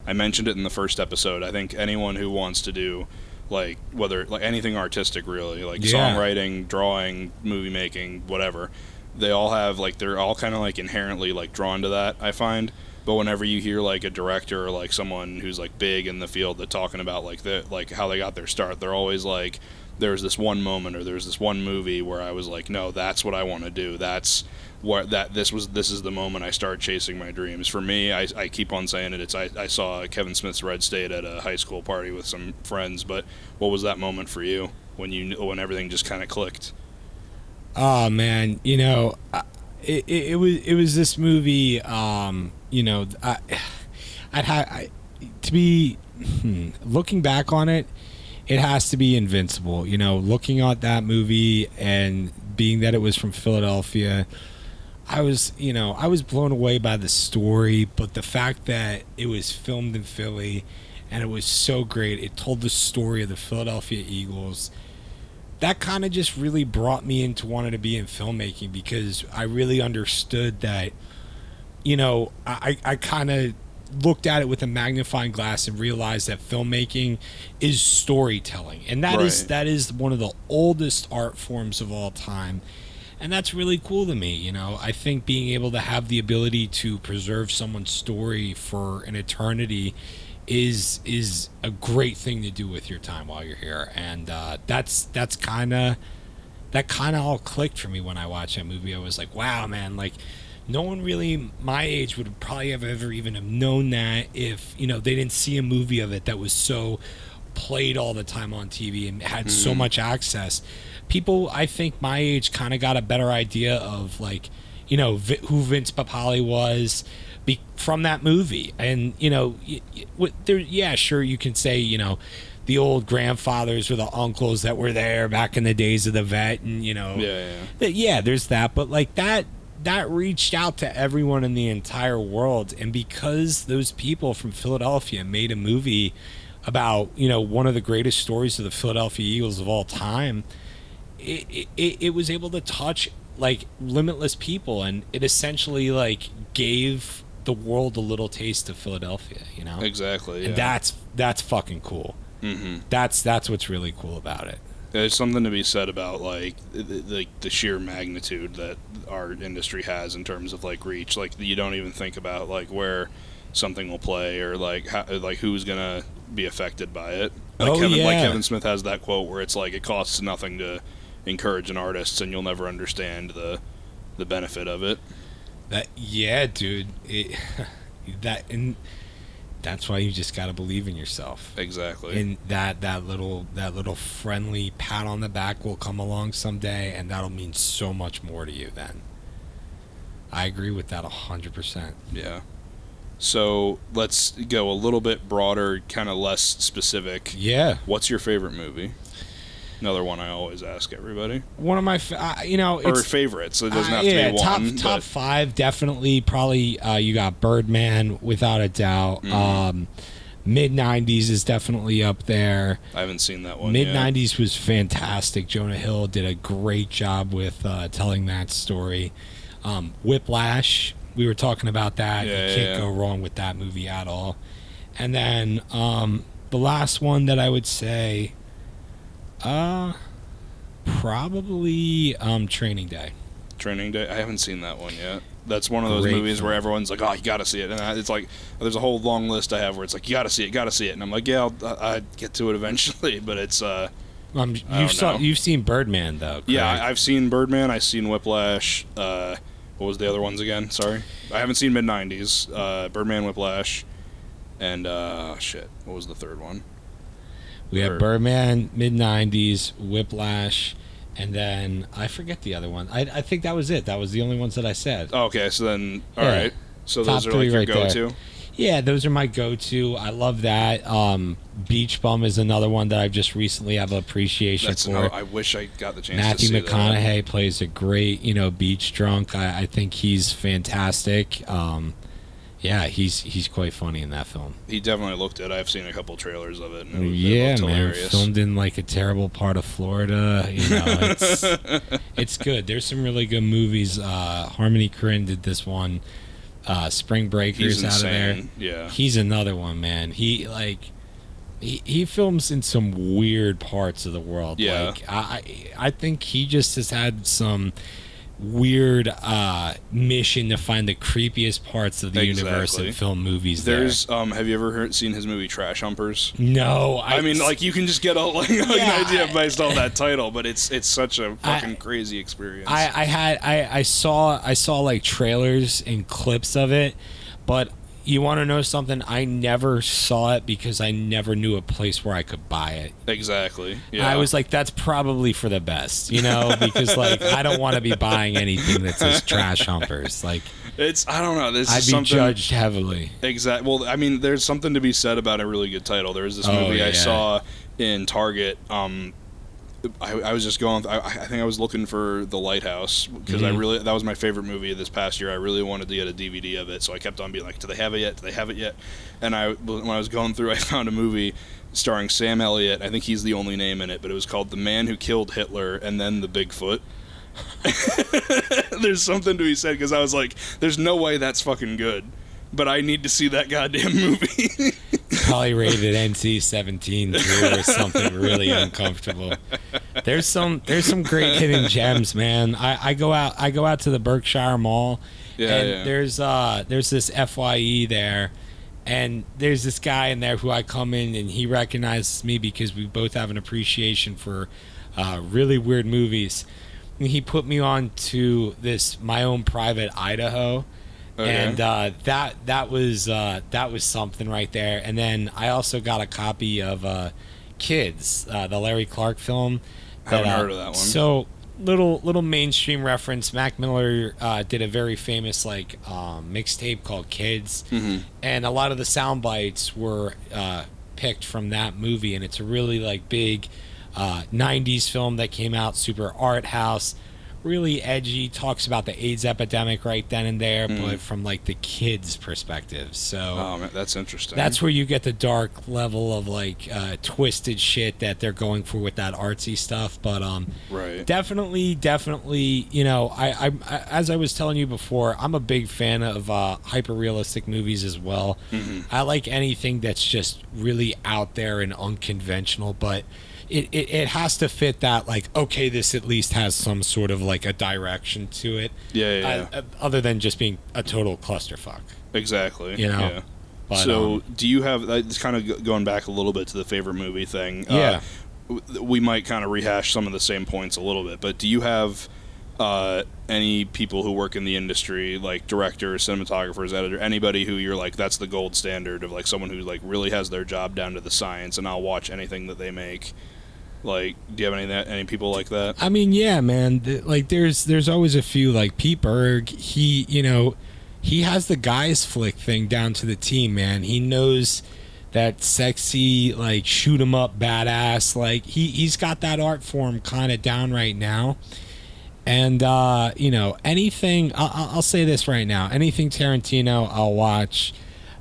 I mentioned it in the first episode. I think anyone who wants to do like whether like anything artistic really, like songwriting, drawing, movie making, whatever, they all have like they're all kind of like inherently like drawn to that, I find. But whenever you hear like a director or like someone who's like big in the field that talking about like the like how they got their start, they're always like there's this one moment or there's this one movie where I was like, no, that's what I want to do. That's what this is the moment I started chasing my dreams. For me, I keep on saying it. I saw Kevin Smith's Red State at a high school party with some friends. But what was that moment for you when everything just kind of clicked? Oh man, it was this movie. Looking back on it, it has to be Invincible. Looking at that movie and being that it was from Philadelphia, I was blown away by the story, but the fact that it was filmed in Philly and it was so great, it told the story of the Philadelphia Eagles. That kind of just really brought me into wanting to be in filmmaking because I really understood that, I kind of looked at it with a magnifying glass and realized that filmmaking is storytelling, and that is one of the oldest art forms of all time, and that's really cool to me. I think being able to have the ability to preserve someone's story for an eternity is a great thing to do with your time while you're here, and that kind of all clicked for me when I watched that movie. I was like, wow, man, like no one really my age would probably have ever even have known that if they didn't see a movie of it that was so played all the time on TV and had so much access. People, I think my age, kind of got a better idea of like who Vince Papale was from that movie, and sure, you can say the old grandfathers or the uncles that were there back in the days of the vet, and there's that, but like that reached out to everyone in the entire world. And because those people from Philadelphia made a movie about one of the greatest stories of the Philadelphia Eagles of all time, it was able to touch like limitless people, and it essentially like gave the world a little taste of Philadelphia. Exactly, yeah. And that's fucking cool. That's what's really cool about it. There's something to be said about like the sheer magnitude that our industry has in terms of like reach. Like you don't even think about like where something will play or like how, like who's gonna be affected by it. Like Kevin Smith has that quote where it's like it costs nothing to encourage an artist, and you'll never understand the benefit of it. Dude. That's why you just gotta believe in yourself. Exactly. And that little friendly pat on the back will come along someday, and that'll mean so much more to you then. I agree with that 100%. Yeah. So let's go a little bit broader, kind of less specific. Yeah. What's your favorite movie? Another one I always ask everybody. One of my, or favorites. It doesn't have to be one. Top five, definitely. Probably you got Birdman, without a doubt. Mid-'90s is definitely up there. I haven't seen that one Mid-'90s was fantastic. Jonah Hill did a great job with telling that story. Whiplash, we were talking about that. You can't go wrong with that movie at all. And then the last one that I would say... probably Training Day. Training Day? I haven't seen that one yet. That's one of those movies where everyone's like, oh, you gotta see it. And it's like, there's a whole long list I have where it's like, you gotta see it. And I'm like, yeah, I'll get to it eventually. But it's, you've seen Birdman, though, correct? Yeah, I've seen Birdman. I've seen Whiplash. What was the other ones again? Sorry. I haven't seen Mid-'90s. Birdman, Whiplash, and, what was the third one? We have Birdman, Mid-'90s, Whiplash, and then I forget the other one. I think that was it. That was the only ones that I said. Oh, okay, so then, all right. So those are like your go-to? Yeah, those are my go-to. I love that. Beach Bum is another one that I've just recently have appreciation for. I wish I got the chance Matthew to see McConaughey plays a great, beach drunk. I think he's fantastic. Yeah, he's quite funny in that film. He definitely looked it. I've seen a couple trailers of it. And it looked hilarious. Filmed in like a terrible part of Florida. It's good. There's some really good movies. Harmony Korine did this one Spring Breakers out of there. Yeah, he's another one, man. He films in some weird parts of the world. Yeah. Like I think he just has had some weird mission to find the creepiest parts of the universe and film movies. There's have you ever seen his movie Trash Humpers? No, I mean, like, you can just get an idea based on that title, but it's such a fucking crazy experience. I saw like trailers and clips of it, but you want to know something? I never saw it because I never knew a place where I could buy it. Exactly. Yeah. I was like, that's probably for the best, because like I don't want to be buying anything that says Trash Humpers. Like, I don't know. I'd be judged heavily. Exactly. Well, I mean, there's something to be said about a really good title. There was this movie I saw in Target. I was just going. I think I was looking for The Lighthouse because that was my favorite movie this past year. I really wanted to get a DVD of it, so I kept on being like, "Do they have it yet? Do they have it yet?" And when I was going through, I found a movie starring Sam Elliott. I think he's the only name in it, but it was called The Man Who Killed Hitler and Then the Bigfoot. There's something to be said because I was like, "There's no way that's fucking good," but I need to see that goddamn movie. Probably rated NC-17 too, or something really uncomfortable. There's some great hidden gems, man. I go out to the Berkshire Mall, and there's this FYE there, and there's this guy in there who I come in and he recognizes me because we both have an appreciation for really weird movies. And he put me on to this My Own Private Idaho. Okay. And that was something right there. And then I also got a copy of Kids, the Larry Clark film. I haven't heard of that one. So little mainstream reference. Mac Miller did a very famous mixtape called Kids, and a lot of the sound bites were picked from that movie. And it's a really big 90s film that came out, super art house. Really edgy, talks about the AIDS epidemic right then and there, but from the kids' perspective. So man, that's interesting. That's where you get the dark level of twisted shit that they're going for with that artsy stuff. But right. definitely, I as I was telling you before, I'm a big fan of hyper realistic movies as well. I like anything that's just really out there and unconventional, but it has to fit that okay, this at least has some sort of a direction to it. Other than just being a total clusterfuck. Exactly. Yeah. But, so do you have, it's kind of going back a little bit to the favorite movie thing. We might kind of rehash some of the same points a little bit, but do you have any people who work in the industry, like directors, cinematographers, editor, anybody who you're that's the gold standard of someone who really has their job down to the science, and I'll watch anything that they make? Do you have any people like that? I mean, yeah, man. There's always a few, Pete Berg. He has the guys flick thing down to the T, man. He knows that sexy, shoot 'em up badass. He's got that art form kind of down right now. And anything. I'll say this right now. Anything Tarantino, I'll watch.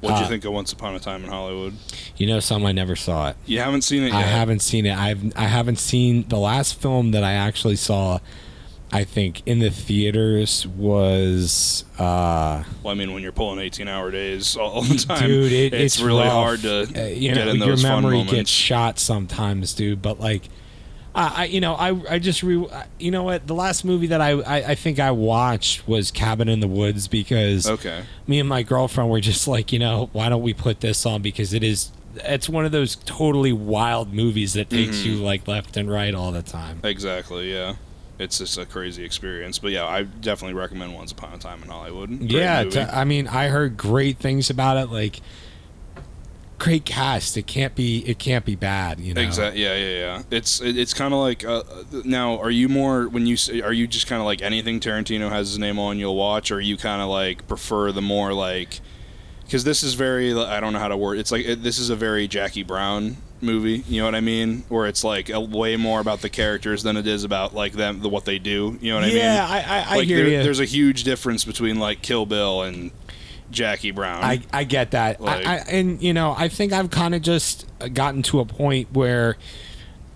What'd you think of Once Upon a Time in Hollywood? I never saw it. You haven't seen it yet? I haven't seen it. I haven't seen the last film that I actually saw, I think, in the theaters was... well, I mean, when you're pulling 18-hour days all the time, dude, it's really rough. Hard to get in those your fun memory moments. gets shot sometimes, dude, but I just the last movie that I think I watched was Cabin in the Woods because me and my girlfriend were just why don't we put this on, because it's one of those totally wild movies that takes you left and right all the time. Exactly, yeah. It's just a crazy experience. But yeah, I definitely recommend Once Upon a Time in Hollywood. I heard great things about it, great cast. It can't be bad, Exactly. Yeah. It's kind of now. Are you more are you just kind of anything Tarantino has his name on you'll watch, or you kind of prefer the more because this is very, I don't know how to word. It's this is a very Jackie Brown movie. You know what I mean? Where it's way more about the characters than it is about them, what they do. You know what I mean? Yeah, I hear you. There's a huge difference between Kill Bill and Jackie Brown. I get that. I think I've kind of just gotten to a point where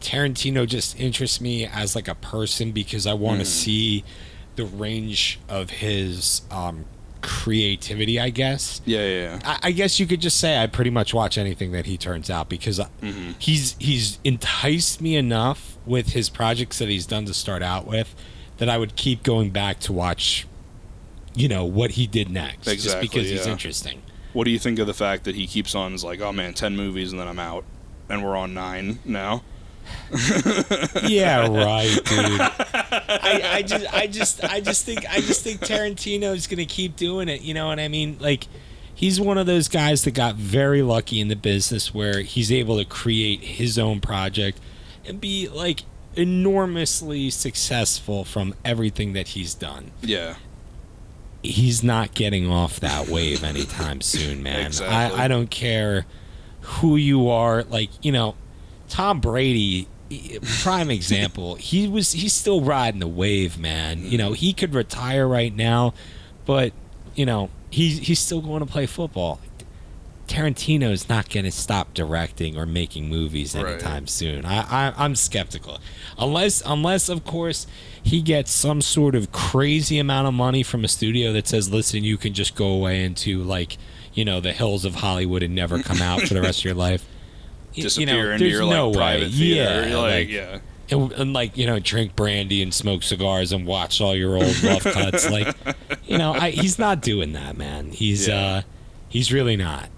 Tarantino just interests me as a person, because I want to see the range of his creativity, I guess. Yeah. I guess you could just say I pretty much watch anything that he turns out, because he's enticed me enough with his projects that he's done to start out with that I would keep going back to watch, what he did next. Exactly, just because he's interesting. What do you think of the fact that he keeps on, like, oh man, 10 movies and then I'm out, and we're on 9 now? Yeah, right, dude. I just think Tarantino's gonna keep doing it. You know what I mean? Like, he's one of those guys that got very lucky in the business where he's able to create his own project and be like enormously successful from everything that he's done. Yeah. He's not getting off that wave anytime soon, man. Exactly. I don't care who you are. Like, Tom Brady, prime example. He's still riding the wave, man. He could retire right now, but he's still going to play football. Tarantino's not going to stop directing or making movies anytime soon. I'm skeptical, unless of course he gets some sort of crazy amount of money from a studio that says, listen, you can just go away into like the hills of Hollywood and never come out for the rest of your life. Disappear into your no like private theater. Yeah, and drink brandy and smoke cigars and watch all your old rough cuts. Like, he's not doing that, man. He's really not.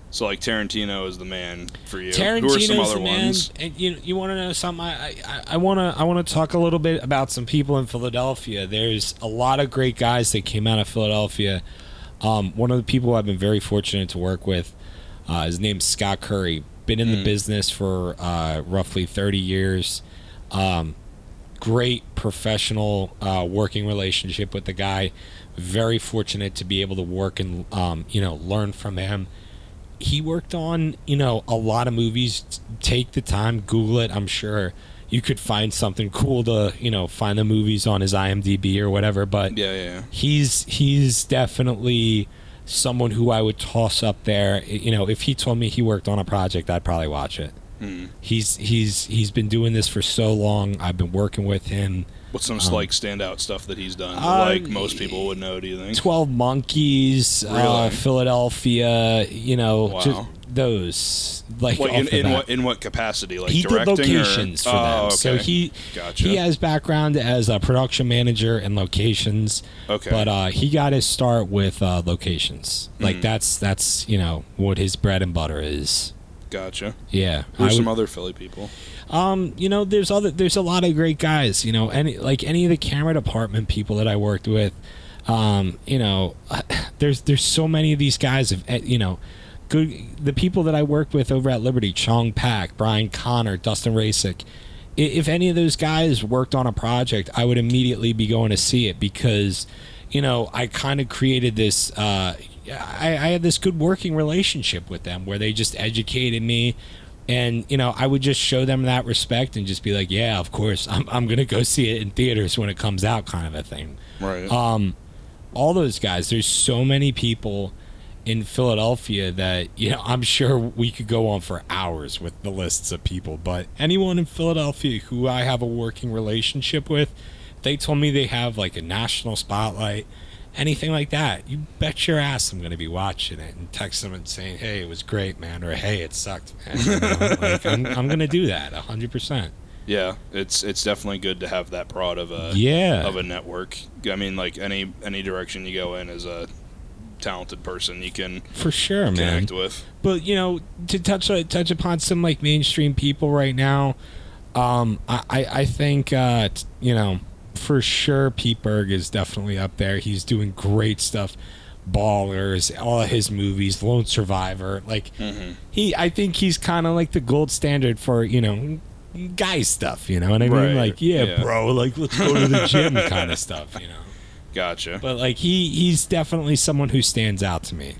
So like Tarantino is the man for you. Tarantino's Who are some other the man. ones? And you want to know something? I want to talk a little bit about some people in Philadelphia. There's a lot of great guys that came out of Philadelphia. One of the people I've been very fortunate to work with, his name's Scott Curry. Been in the business for roughly 30 years. Great professional working relationship with the guy. Very fortunate to be able to work and learn from him. He worked on a lot of movies. Take the time, Google it. I'm sure you could find something cool to find the movies on his IMDb or whatever. But yeah. He's definitely someone who I would toss up there. If he told me he worked on a project, I'd probably watch it. He's been doing this for so long. I've been working with him. What's some like standout stuff that he's done that, like most people would know, do you think? 12 Monkeys, really? Philadelphia, wow. Just those. Like, in what capacity? Like he directing did locations for them. Okay. So he has background as a production manager and locations. Okay. But he got his start with locations. Like that's what his bread and butter is. Gotcha. Yeah. Who's some other Philly people? There's a lot of great guys. Any of the camera department people that I worked with. There's so many of these guys good. The people that I worked with over at Liberty, Chong Pak, Brian Connor, Dustin Rasick. If any of those guys worked on a project, I would immediately be going to see it because, I kind of created this. I had this good working relationship with them where they just educated me. And, I would just show them that respect and just be like, yeah, of course, I'm going to go see it in theaters when it comes out, kind of a thing. Right. All those guys, there's so many people in Philadelphia that, I'm sure we could go on for hours with the lists of people. But anyone in Philadelphia who I have a working relationship with, they told me they have like a national spotlight. Anything like that, you bet your ass I'm going to be watching it and text them and saying, hey, it was great, man, or hey, it sucked, man. I'm going to do that 100%. Yeah, it's definitely good to have that broad of a network. I mean, like any direction you go in as a talented person, you can for sure connect man. with. But to touch upon some like mainstream people right now, I think for sure Pete Berg is definitely up there. He's doing great stuff. Ballers, all of his movies, Lone Survivor, like I think he's kind of like the gold standard for guy stuff, you know what I mean? Like yeah, bro, like let's go to the gym kind of stuff, Gotcha. But like he's definitely someone who stands out to me.